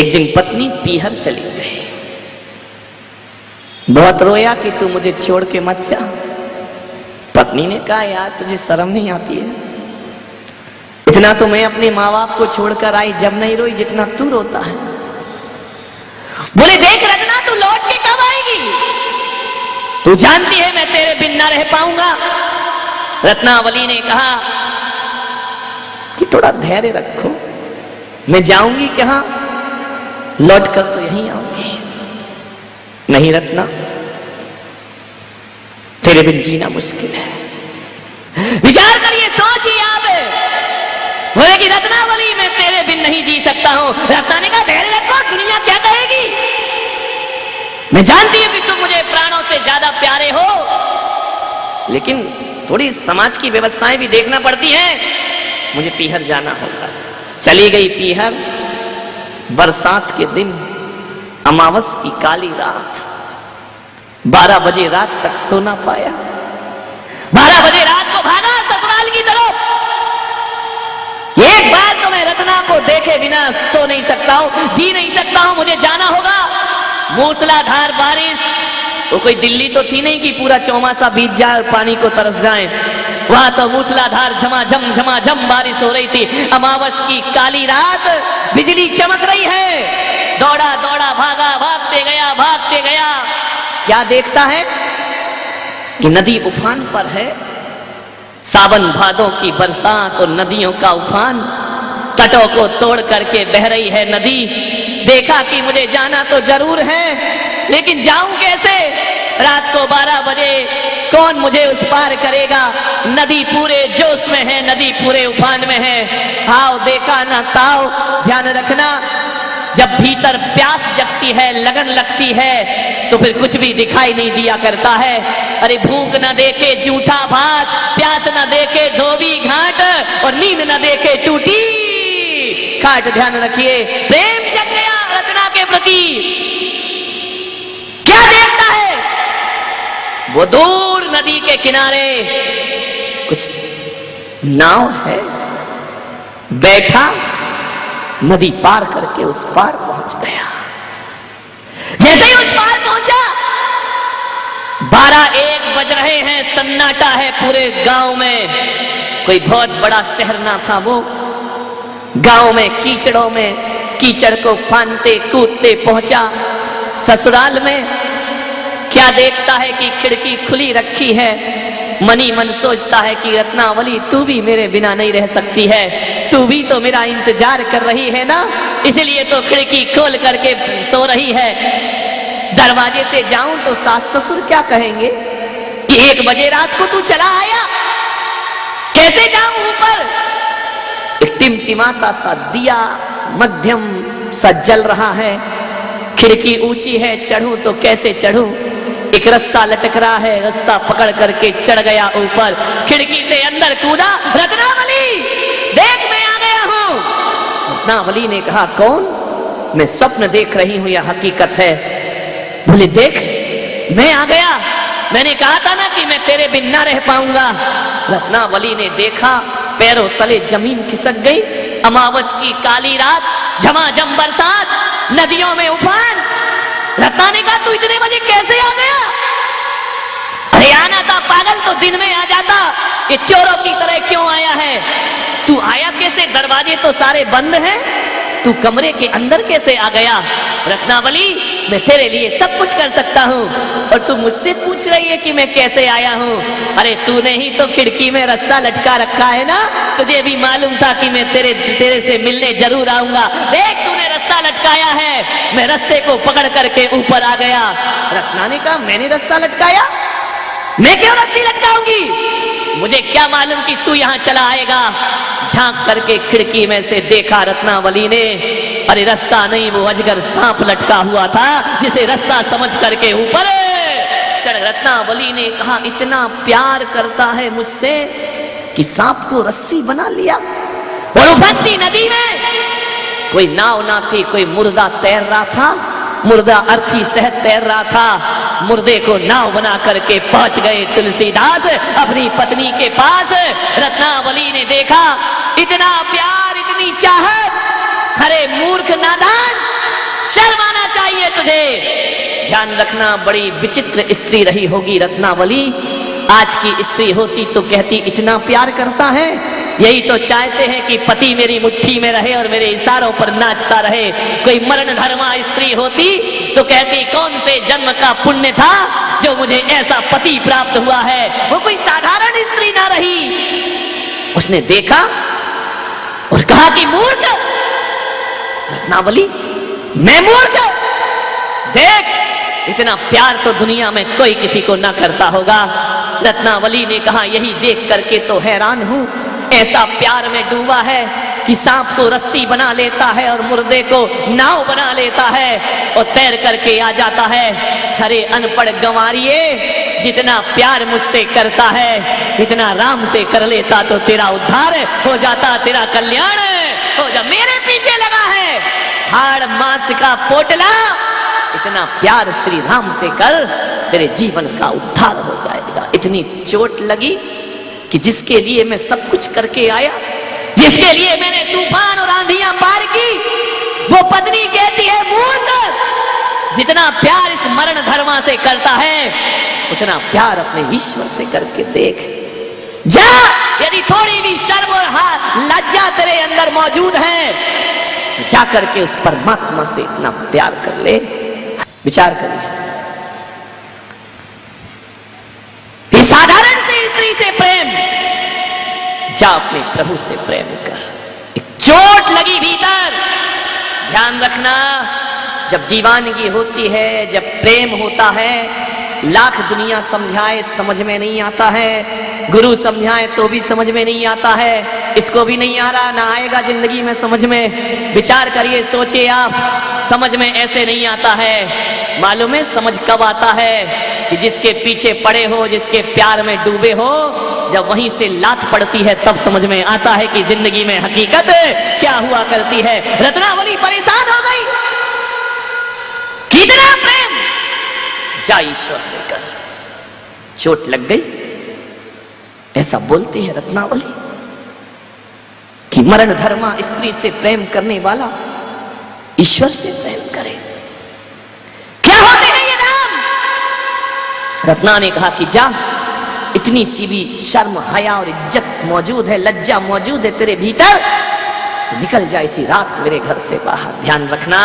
एक दिन पत्नी पीहर चली गई, बहुत रोया कि तू मुझे छोड़ के मत जा। पत्नी ने कहा यार तुझे शर्म नहीं आती है? इतना तो मैं अपने माँ बाप को छोड़कर आई, जब नहीं रोई जितना तू रोता है। बोले देख रत्ना तू लौट के कब आएगी? तू जानती है मैं तेरे बिन ना रह पाऊंगा। रत्नावली ने कहा कि थोड़ा धैर्य रखो, मैं जाऊंगी कहां, लौट कर तो यहीं आऊंगी। नहीं रत्ना, तेरे बिन जीना मुश्किल है। विचार करिए, सोचिए आप। बोले कि रत्नावली मैं तेरे बिन नहीं जी सकता हूं। रत्ना ने कहा धैर्य रखो, दुनिया क्या कहेगी? मैं जानती हूं कि तुम मुझे प्राणों से ज्यादा प्यारे हो, लेकिन थोड़ी समाज की व्यवस्थाएं भी देखना पड़ती हैं। मुझे पीहर जाना होगा। चली गई पीहर। बरसात के दिन, अमावस की काली रात, 12 बजे रात तक सो ना पाया। 12 बजे रात को भागा ससुराल की तरफ। एक बार तो मैं रत्ना को देखे बिना सो नहीं सकता हूं, जी नहीं सकता हूं, मुझे जाना होगा। मूसलाधार बारिश, वो कोई दिल्ली तो थी नहीं कि पूरा चौमासा बीत जाए और पानी को तरस जाए। वहां तो मूसलाधार झमाझम बारिश हो रही थी। अमावस की काली रात, बिजली चमक रही है। दौड़ा दौड़ा भागा, भागते गया। क्या देखता है कि नदी उफान पर है। सावन भादों की बरसात और नदियों का उफान, तटों को तोड़ करके बह रही है नदी। देखा कि मुझे जाना तो जरूर है, लेकिन जाऊं कैसे? रात को 12 बजे कौन मुझे उस पार करेगा? नदी पूरे जोश में है, नदी पूरे उफान में है। हाव देखा ना ताव। ध्यान रखना, जब भीतर प्यास जगती है, लगन लगती है, तो फिर कुछ भी दिखाई नहीं दिया करता है। अरे भूख न देखे जूठा भात, प्यास न देखे धोबी घाट, और नींद न देखे टूटी खाट। ध्यान रखिए, प्रेम जग गया रत्ना के प्रति। क्या देखता है? वो दूर नदी के किनारे कुछ नाव है। बैठा, नदी पार करके उस पार पहुंच गया। जैसे ही उस पार पहुंचा, 12-1 बज रहे हैं, सन्नाटा है पूरे गांव में। कोई बहुत बड़ा शहर ना था वो। गांव में कीचड़ों में, कीचड़ को फानते कूदते पहुंचा ससुराल में। क्या देखता है कि खिड़की खुली रखी है। मनी मन सोचता है कि रत्नावली तू भी मेरे बिना नहीं रह सकती है, तू भी तो मेरा इंतजार कर रही है ना, इसलिए तो खिड़की खोल करके सो रही है। दरवाजे से जाऊं तो सास ससुर क्या कहेंगे कि 1 बजे रात को तू चला आया? कैसे जाऊं ऊपर? एक टिमटिमाता सा दिया मध्यम सा जल रहा है। खिड़की ऊंची है, चढ़ूं तो कैसे चढ़ूं? एक रस्सा लटक रहा है, रस्सा पकड़ करके चढ़ गया ऊपर। खिड़की से अंदर कूदा। रत्नावली देख मैं आ गया हूं। रत्नावली ने कहा कौन? मैं स्वप्न देख रही हूं या हकीकत है? बोले देख मैं आ गया, मैंने कहा था ना कि मैं तेरे बिन ना रह पाऊंगा। रत्नावली ने देखा, पैरों तले जमीन खिसक गई। अमावस की काली रात, झमाझम बरसात, नदियों में उफान। रत्ना ने कहा तू इतने बजे कैसे आ गया? अरे आना था पागल, तो दिन में आ जाता। ये चोरों की तरह क्यों आया है? तू आया कैसे? दरवाजे तो सारे बंद हैं, तू कमरे के अंदर कैसे आ गया? रत्नावली मैं तेरे लिए सब कुछ कर सकता हूँ, और तू मुझसे पूछ रही है कि मैं कैसे आया हूँ? अरे तूने ही तो खिड़की में रस्सा लटका रखा है ना, तुझे भी मालूम था कि मैं तेरे से मिलने जरूर आऊंगा। देख तूने रस्सा लटकाया है, मैं रस्से को पकड़ करके ऊपर आ गया। रत्ना ने कहा मैंने रस्सा लटकाया? मैं क्यों रस्सी लटकाऊंगी? मुझे क्या मालूम कि तू यहाँ चला आएगा। झांक करके खिड़की में से देखा रत्नावली ने, अरे रस्सा नहीं, वो अजगर सांप लटका हुआ था, जिसे रस्सा समझ करके ऊपर चढ़। रत्नावली ने कहा इतना प्यार करता है मुझसे कि सांप को रस्सी बना लिया। और उफनती नदी में कोई नाव ना थी, कोई मुर्दा तैर रहा था। मुर्दा अर्थी सहत तैर रहा था। मुर्दे को नाव बना करके पहुंच गए तुलसीदास अपनी पत्नी के पास। रत्नावली ने देखा इतना प्यार, इतनी चाहत। अरे मूर्ख नादान, तुझे। ध्यान रखना, बड़ी विचित्र स्त्री रही होगी रत्नावली। आज की स्त्री होती तो कहती इतना प्यार करता है, यही तो चाहते हैं कि पति मेरी मुट्ठी में रहे और मेरे इशारों पर नाचता रहे। कोई मरण धर्मा स्त्री होती तो कहती कौन से जन्म का पुण्य था जो मुझे ऐसा पति प्राप्त हुआ है। वो कोई साधारण स्त्री ना रही। उसने देखा और कहा कि मूर्ख रत्नावली, मैं मूर्ख? देख, इतना प्यार तो दुनिया में कोई किसी को ना करता होगा। रत्नावली ने कहा यही देख करके तो हैरान हूं, ऐसा प्यार में डूबा है कि सांप को रस्सी बना लेता है और मुर्दे को नाव बना लेता है और तैर करके आ जाता है। अरे अनपढ़ गंवारिये, जितना प्यार मुझसे करता है इतना राम से कर लेता तो तेरा उद्धार हो जाता, तेरा कल्याण हो जा। मेरे पीछे लगा है हाड़ मांस का पोटला, इतना प्यार श्री राम से कर, तेरे जीवन का उद्धार हो जाएगा। इतनी चोट लगी कि जिसके लिए मैं सब कुछ करके आया, जिसके लिए मैंने तूफान और आंधियां पार की, वो पत्नी कहती है मूर्ख, जितना प्यार इस मरण धर्मा से करता है उतना प्यार अपने ईश्वर से करके देख। जा, यदि थोड़ी भी शर्म और लज्जा तेरे अंदर मौजूद है तो जा करके उस परमात्मा से इतना प्यार कर ले। विचार करिए, साधारण से स्त्री से प्रेम, जा अपने प्रभु से प्रेम कर। एक चोट लगी भीतर, ध्यान रखना, जब दीवानगी होती है, जब प्रेम होता है, लाख दुनिया समझाए समझ में नहीं आता है, गुरु समझाए तो भी समझ में नहीं आता है, इसको भी नहीं आ रहा, ना आएगा जिंदगी में समझ में। विचार करिए, सोचिए आप, समझ में ऐसे नहीं आता है। मालूम है समझ कब आता है? कि जिसके पीछे पड़े हो, जिसके प्यार में डूबे हो, जब वहीं से लात पड़ती है तब समझ में आता है कि जिंदगी में हकीकत क्या हुआ करती है। रत्नावली परेशान हो गई, कितना प्रेम, जा ईश्वर से कर। चोट लग गई, ऐसा बोलती है रत्नावली कि मरण धर्मा स्त्री से प्रेम करने वाला ईश्वर से प्रेम करे। क्या होते हैं ये नाम? रत्ना ने कहा कि जा, इतनी सी भी शर्म हया और इज्जत मौजूद है, लज्जा मौजूद है तेरे भीतर, तो निकल जा इसी रात मेरे घर से बाहर। ध्यान रखना,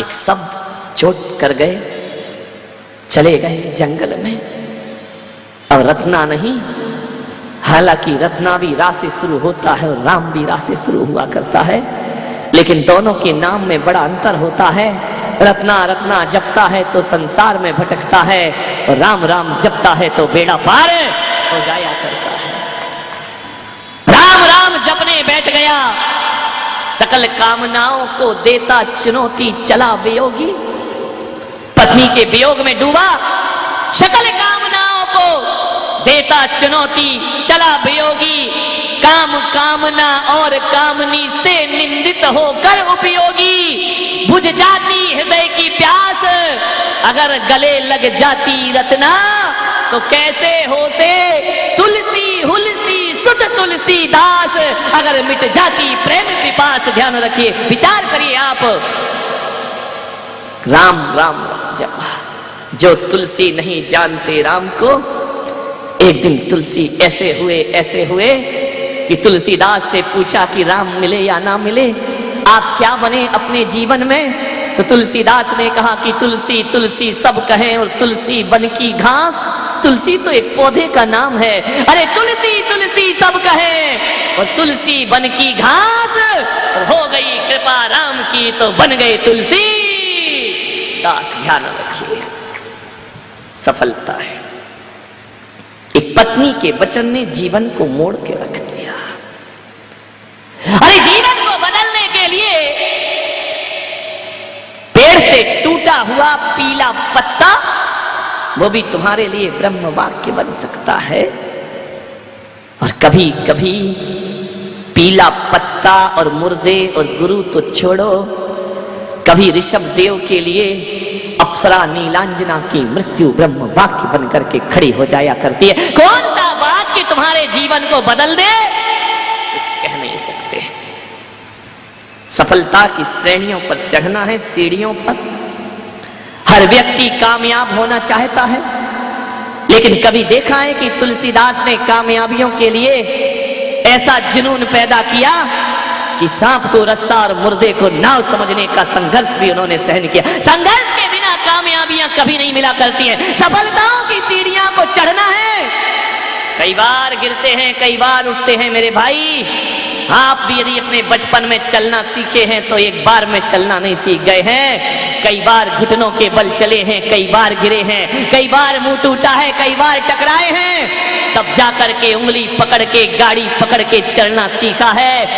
एक शब्द चोट कर गए, चले गए जंगल में। अब रत्ना नहीं, हालांकि रत्ना भी रा से शुरू होता है और राम भी रा से शुरू हुआ करता है, लेकिन दोनों के नाम में बड़ा अंतर होता है। रत्ना रत्ना जपता है तो संसार में भटकता है, और राम राम जपता है तो बेड़ा पार हो जाया करता है। राम राम जपने बैठ गया, सकल कामनाओं को देता चुनौती, चला वियोगी। पत्नी के वियोग में डूबा, सकल कामनाओं को देता चुनौती, चला वियोगी। काम कामना और कामनी से निंदित होकर उपयोगी। बुझ जाती हृदय की प्यास, अगर गले लग जाती रत्ना, तो कैसे होते तुलसी हुलसी सुत तुलसी दास, अगर मिट जाती प्रेम पिपास। ध्यान रखिए, विचार करिए आप, राम राम जपा। जो तुलसी नहीं जानते राम को, एक दिन तुलसी ऐसे हुए कि तुलसीदास से पूछा कि राम मिले या ना मिले, आप क्या बने अपने जीवन में? तो तुलसीदास ने कहा कि तुलसी तुलसी सब कहें और तुलसी बन की घास। तुलसी तो एक पौधे का नाम है। अरे तुलसी तुलसी सब कहें और तुलसी बन की घास, और हो गई कृपा राम की तो बन गए तुलसी दास। ध्यान रखिए, सफलता है। एक पत्नी के वचन ने जीवन को मोड़ के रख दिया। अरे जीवन को बदलने के लिए पेड़ से टूटा हुआ पीला पत्ता, वो भी तुम्हारे लिए ब्रह्म वाक्य बन सकता है। और कभी कभी पीला पत्ता और मुर्दे और गुरु तो छोड़ो, कभी ऋषभ देव के लिए अप्सरा नीलांजना की मृत्यु ब्रह्म वाक्य बनकर के खड़ी हो जाया करती है। कौन सा वाक्य तुम्हारे जीवन को बदल दे, कुछ कह नहीं सकते। सफलता की श्रेणियों पर चढ़ना है, सीढ़ियों पर हर व्यक्ति कामयाब होना चाहता है, लेकिन कभी देखा है कि तुलसीदास ने कामयाबियों के लिए ऐसा जुनून पैदा किया कि सांप को रस्सा और मुर्दे को नाव समझने का संघर्ष भी उन्होंने सहन किया। संघर्ष के बिना कामयाबियां कभी नहीं मिला करती हैं। सफलताओं की सीढ़ियां को चढ़ना है, कई बार गिरते हैं, कई बार उठते हैं। मेरे भाई, आप भी यदि अपने बचपन में चलना सीखे हैं तो एक बार में चलना नहीं सीख गए हैं। कई बार घुटनों के बल चले हैं, कई बार गिरे हैं, कई बार मुंह टूटा है, कई बार टकराए हैं, तब जाकर के उंगली पकड़ के गाड़ी पकड़ के चलना सीखा है।